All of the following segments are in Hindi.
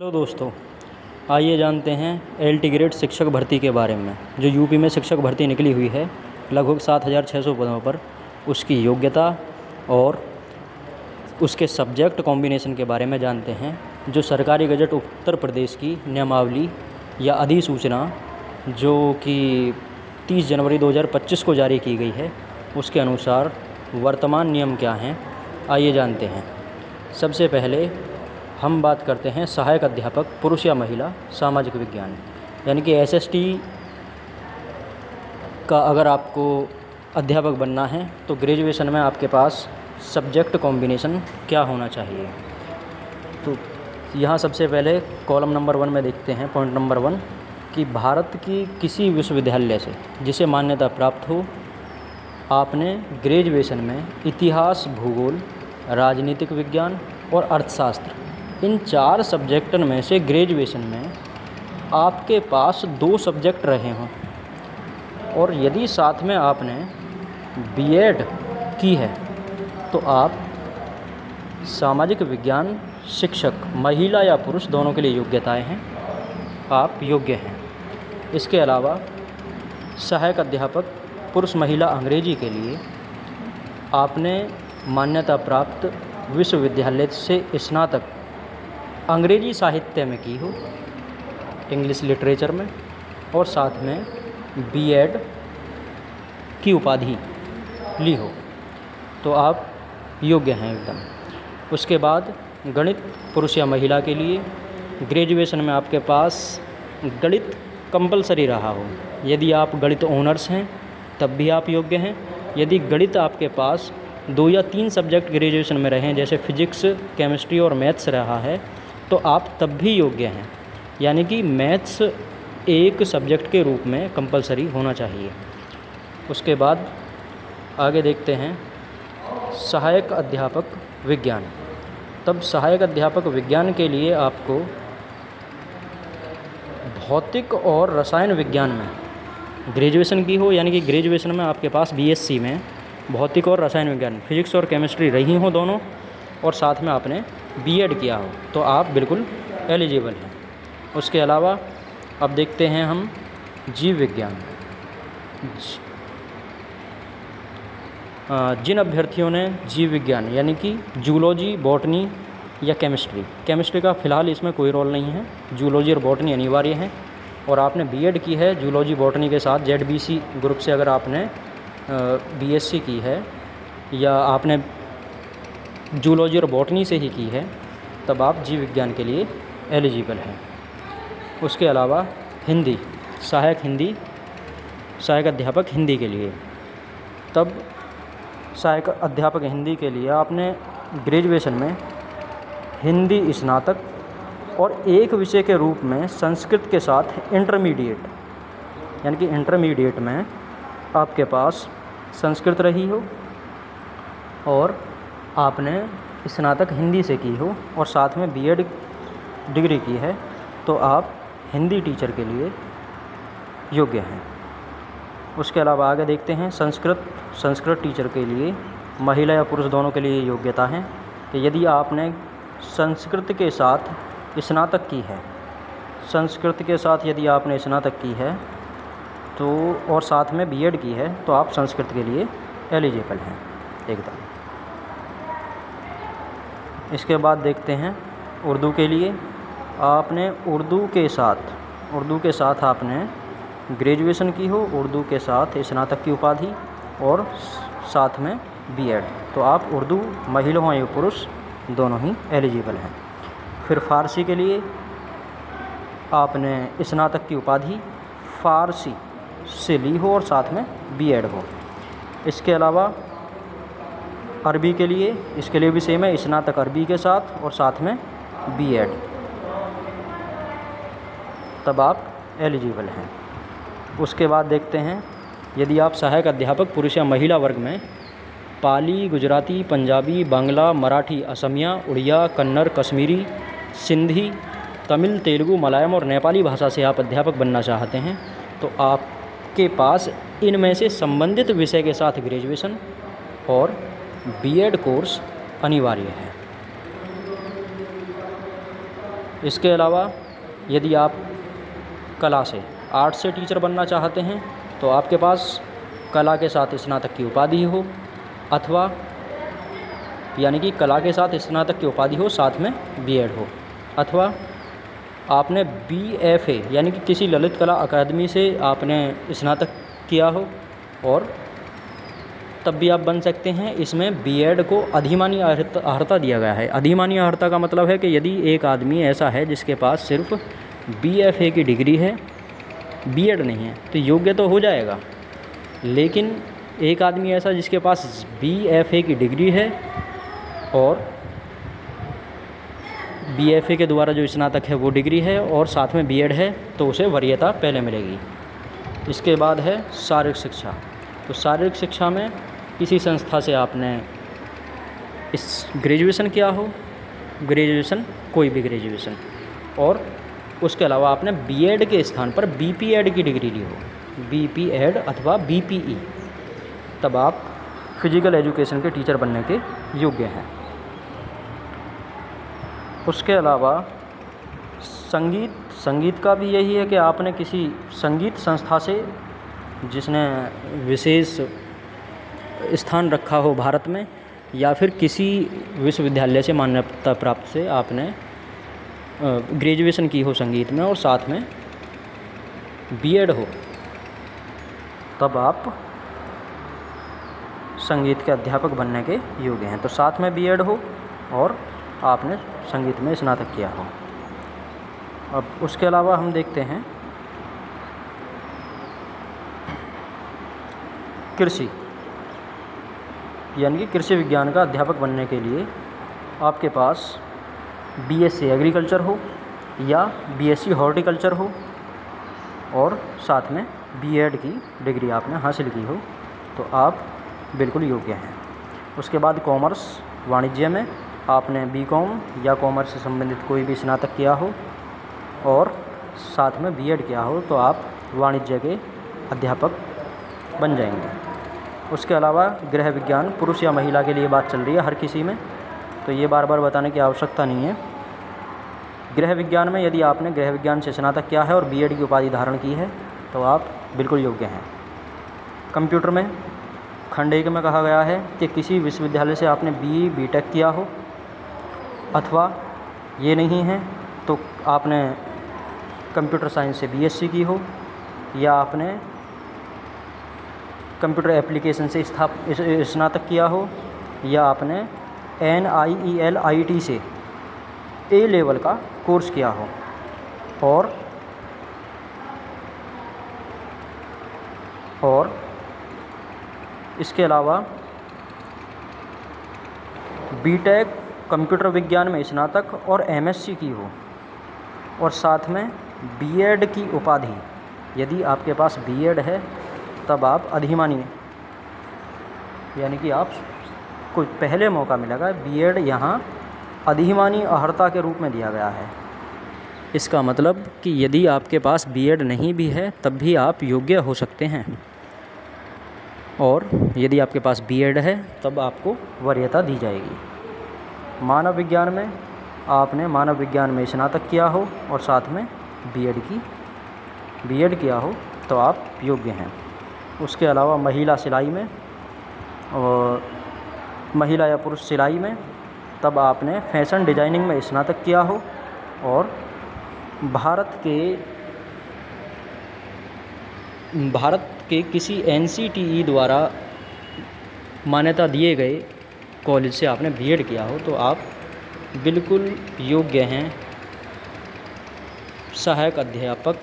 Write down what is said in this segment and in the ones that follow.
हेलो दोस्तों, आइए जानते हैं एलटी ग्रेड शिक्षक भर्ती के बारे में। जो यूपी में शिक्षक भर्ती निकली हुई है लगभग 7,600 पदों पर, उसकी योग्यता और उसके सब्जेक्ट कॉम्बिनेशन के बारे में जानते हैं। जो सरकारी गजट उत्तर प्रदेश की नियमावली या अधिसूचना जो कि 30 जनवरी 2025 को जारी की गई है, उसके अनुसार वर्तमान नियम क्या हैं, आइए जानते हैं। सबसे पहले हम बात करते हैं सहायक अध्यापक पुरुष या महिला सामाजिक विज्ञान, यानी कि एसएसटी का अगर आपको अध्यापक बनना है तो ग्रेजुएशन में आपके पास सब्जेक्ट कॉम्बिनेशन क्या होना चाहिए। तो यहाँ सबसे पहले कॉलम नंबर 1 में देखते हैं, पॉइंट नंबर 1 कि भारत की किसी विश्वविद्यालय से जिसे मान्यता प्राप्त हो, आपने ग्रेजुएशन में इतिहास, भूगोल, राजनीतिक विज्ञान और अर्थशास्त्र, इन 4 सब्जेक्टन में से ग्रेजुएशन में आपके पास 2 सब्जेक्ट रहे हों, और यदि साथ में आपने बीएड की है तो आप सामाजिक विज्ञान शिक्षक महिला या पुरुष दोनों के लिए योग्यताएं हैं, आप योग्य हैं। इसके अलावा सहायक अध्यापक पुरुष महिला अंग्रेजी के लिए आपने मान्यता प्राप्त विश्वविद्यालय से स्नातक अंग्रेजी साहित्य में की हो, इंग्लिश लिटरेचर में, और साथ में बीएड की उपाधि ली हो, तो आप योग्य हैं एकदम। उसके बाद गणित पुरुष या महिला के लिए ग्रेजुएशन में आपके पास गणित कंपलसरी रहा हो। यदि आप गणित ऑनर्स हैं तब भी आप योग्य हैं। यदि गणित आपके पास 2 या 3 सब्जेक्ट ग्रेजुएशन में रहें, जैसे फिजिक्स, केमिस्ट्री और मैथ्स रहा है, तो आप तब भी योग्य हैं, यानी कि मैथ्स एक सब्जेक्ट के रूप में कंपलसरी होना चाहिए। उसके बाद आगे देखते हैं सहायक अध्यापक विज्ञान। तब सहायक अध्यापक विज्ञान के लिए आपको भौतिक और रसायन विज्ञान में ग्रेजुएशन की हो, यानी कि ग्रेजुएशन में आपके पास बीएससी में भौतिक और रसायन विज्ञान, फिजिक्स और केमिस्ट्री रही हो दोनों, और साथ में आपने बीएड किया हो, तो आप बिल्कुल एलिजिबल हैं। उसके अलावा अब देखते हैं हम जीव विज्ञान। जिन अभ्यर्थियों ने जीव विज्ञान यानी कि जूलॉजी, बॉटनी या केमिस्ट्री का फ़िलहाल इसमें कोई रोल नहीं है, जूलॉजी और बॉटनी अनिवार्य है, और आपने बीएड की है जूलॉजी बॉटनी के साथ, जेडबीसी ग्रुप से अगर आपने बीएससी की है या आपने जूलॉजी और बॉटनी से ही की है, तब आप जीव विज्ञान के लिए एलिजिबल हैं। उसके अलावा हिंदी, सहायक अध्यापक हिंदी के लिए, तब सहायक अध्यापक हिंदी के लिए आपने ग्रेजुएशन में हिंदी स्नातक और एक विषय के रूप में संस्कृत के साथ इंटरमीडिएट, यानी कि इंटरमीडिएट में आपके पास संस्कृत रही हो और आपने स्नातक हिंदी से की हो और साथ में बीएड डिग्री की है, तो आप हिंदी टीचर के लिए योग्य हैं। उसके अलावा आगे देखते हैं संस्कृत टीचर के लिए महिला या पुरुष दोनों के लिए योग्यता है कि यदि आपने संस्कृत के साथ स्नातक की है, संस्कृत के साथ यदि आपने स्नातक की है तो और साथ में बीएड की है, तो आप संस्कृत के लिए एलिजिबल हैं एकदम। इसके बाद देखते हैं उर्दू के लिए। आपने उर्दू के साथ आपने ग्रेजुएशन की हो, उर्दू के साथ स्नातक की उपाधि और साथ में बीएड, तो आप उर्दू महिला हो या पुरुष दोनों ही एलिजिबल हैं। फिर फ़ारसी के लिए आपने स्नातक की उपाधि फ़ारसी से ली हो और साथ में बीएड हो। इसके अलावा अरबी के लिए, इसके लिए भी सेम है, स्नातक अरबी के साथ और साथ में बीएड, तब आप एलिजिबल हैं। उसके बाद देखते हैं यदि आप सहायक अध्यापक पुरुष या महिला वर्ग में पाली, गुजराती, पंजाबी, बांग्ला, मराठी, असमिया, उड़िया, कन्नड़, कश्मीरी, सिंधी, तमिल, तेलुगु, मलयालम और नेपाली भाषा से आप अध्यापक बनना चाहते हैं, तो आपके पास इनमें से संबंधित विषय के साथ ग्रेजुएशन और बीएड कोर्स अनिवार्य है। इसके अलावा यदि आप कला से, आर्ट से टीचर बनना चाहते हैं तो आपके पास कला के साथ स्नातक की उपाधि हो, अथवा यानी कि कला के साथ स्नातक की उपाधि हो, साथ में बीएड हो, अथवा आपने BFA यानी कि किसी ललित कला अकादमी से आपने स्नातक किया हो, और तब भी आप बन सकते हैं। इसमें बीएड को अधिमानी अर्हता दिया गया है। अधिमानी अर्हता का मतलब है कि यदि एक आदमी ऐसा है जिसके पास सिर्फ BFA की डिग्री है, बीएड नहीं है, तो योग्य तो हो जाएगा, लेकिन एक आदमी ऐसा जिसके पास BFA की डिग्री है और BFA के द्वारा जो स्नातक है वो डिग्री है और साथ में बीएड है, तो उसे वरीयता पहले मिलेगी। इसके बाद है शारीरिक शिक्षा। तो शारीरिक शिक्षा में किसी संस्था से आपने इस ग्रेजुएशन किया हो, ग्रेजुएशन कोई भी ग्रेजुएशन, और उसके अलावा आपने बीएड के स्थान पर BPED की डिग्री ली हो, BPED अथवा BPE, तब आप फिजिकल एजुकेशन के टीचर बनने के योग्य हैं। उसके अलावा संगीत का भी यही है कि आपने किसी संगीत संस्था से, जिसने विशेष स्थान रखा हो भारत में, या फिर किसी विश्वविद्यालय से मान्यता प्राप्त से आपने ग्रेजुएशन की हो संगीत में और साथ में बीएड हो, तब आप संगीत के अध्यापक बनने के योग्य हैं। तो साथ में बीएड हो और आपने संगीत में स्नातक किया हो। अब उसके अलावा हम देखते हैं कृषि, यानी कि कृषि विज्ञान का अध्यापक बनने के लिए आपके पास BSc एग्रीकल्चर हो या BSc हॉर्टिकल्चर हो और साथ में बीएड की डिग्री आपने हासिल की हो, तो आप बिल्कुल योग्य हैं। उसके बाद कॉमर्स, वाणिज्य में आपने BCom या कॉमर्स से संबंधित कोई भी स्नातक किया हो और साथ में बीएड किया हो, तो आप वाणिज्य के अध्यापक बन जाएंगे। उसके अलावा गृह विज्ञान, पुरुष या महिला के लिए बात चल रही है हर किसी में, तो ये बार बार बताने की आवश्यकता नहीं है। गृह विज्ञान में यदि आपने गृह विज्ञान से स्नातक किया है और बीएड की उपाधि धारण की है, तो आप बिल्कुल योग्य हैं। कंप्यूटर में खंड 1 में कहा गया है कि किसी विश्वविद्यालय से आपने BE BTech किया हो, अथवा ये नहीं है तो आपने कंप्यूटर साइंस से BSc की हो, या आपने कंप्यूटर एप्लीकेशन से स्नातक किया हो, या आपने NIEL IT से A लेवल का कोर्स किया हो, और इसके अलावा BTech कंप्यूटर विज्ञान में स्नातक और MSc की हो, और साथ में बीएड की उपाधि, यदि आपके पास बीएड है तब आप अधिमानी, यानी कि आप को पहले मौका मिलेगा। बीएड यहाँ अधिमानी अर्हता के रूप में दिया गया है। इसका मतलब कि यदि आपके पास बीएड नहीं भी है तब भी आप योग्य हो सकते हैं, और यदि आपके पास बीएड है तब आपको वरीयता दी जाएगी। मानव विज्ञान में आपने मानव विज्ञान में स्नातक किया हो और साथ में बीएड किया हो, तो आप योग्य हैं। उसके अलावा महिला सिलाई में और महिला या पुरुष सिलाई में, तब आपने फैशन डिज़ाइनिंग में स्नातक किया हो और भारत के किसी NCTE द्वारा मान्यता दिए गए कॉलेज से आपने बीएड किया हो, तो आप बिल्कुल योग्य हैं सहायक अध्यापक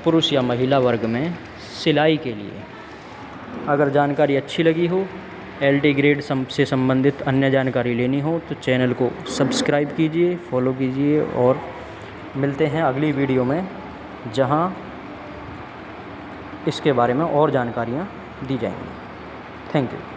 पुरुष या महिला वर्ग में सिलाई के लिए। अगर जानकारी अच्छी लगी हो, LT ग्रेड से संबंधित अन्य जानकारी लेनी हो, तो चैनल को सब्सक्राइब कीजिए, फॉलो कीजिए, और मिलते हैं अगली वीडियो में जहां इसके बारे में और जानकारियां दी जाएंगी। Thank you.